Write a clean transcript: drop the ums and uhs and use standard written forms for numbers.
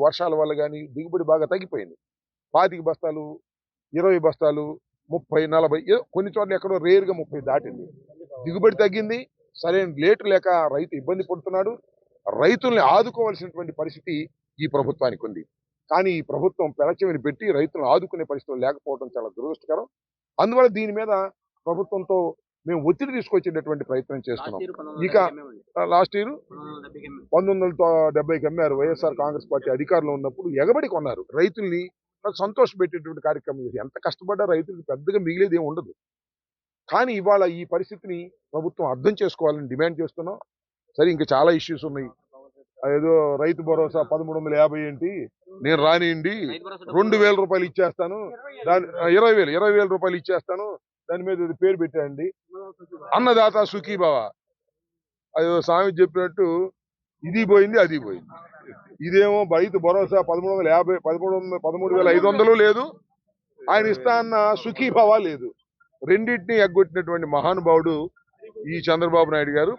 వర్షాల వల్ల కానీ దిగుబడి బాగా తగ్గిపోయింది. 25 బస్తాలు, 20 బస్తాలు, 30, 40 కొన్ని చోట్ల ఎక్కడో రేరుగా 30 దాటింది. దిగుబడి తగ్గింది. సరైన రేటు లేక రైతు ఇబ్బంది పడుతున్నాడు. రైతుల్ని ఆదుకోవాల్సినటువంటి పరిస్థితి ఈ ప్రభుత్వానికి ఉంది. కానీ ఈ ప్రభుత్వం పెడచెవిని పెట్టి రైతులను ఆదుకునే పరిస్థితులు లేకపోవడం చాలా దురదృష్టకరం. అందువల్ల దీని మీద ప్రభుత్వంతో మేము ఒత్తిడి తీసుకొచ్చేటటువంటి ప్రయత్నం చేస్తున్నాం. ఇక లాస్ట్ ఇయర్ 1970కి అమ్మారు. వైఎస్ఆర్ కాంగ్రెస్ పార్టీ అధికారంలో ఉన్నప్పుడు ఎగబడి కొన్నారు. రైతుల్ని సంతోష పెట్టేటువంటి కార్యక్రమం చేసి ఎంత కష్టపడ్డా రైతులకు పెద్దగా మిగిలేది ఏమి ఉండదు. కానీ ఇవాళ ఈ పరిస్థితిని ప్రభుత్వం అర్థం చేసుకోవాలని డిమాండ్ చేస్తున్నాం. సరే ఇంకా చాలా ఇష్యూస్ ఉన్నాయి. ఏదో రైతు భరోసా 1350 ఏంటి, నేను రానియండి 2000 రూపాయలు ఇచ్చేస్తాను, దాని 20,000 రూపాయలు ఇచ్చేస్తాను, దాని మీద పేరు పెట్టండి అన్నదాత సుఖీభవ. అదో స్వామి చెప్పినట్టు ఇది పోయింది అది పోయింది. ఇదేమో రైతు భరోసా 13,500 లేదు, ఆయన ఇస్తా అన్న సుఖీభవ లేదు. రెండింటినీ ఎగ్గొట్టినటువంటి మహానుభావుడు ఈ చంద్రబాబు నాయుడు గారు.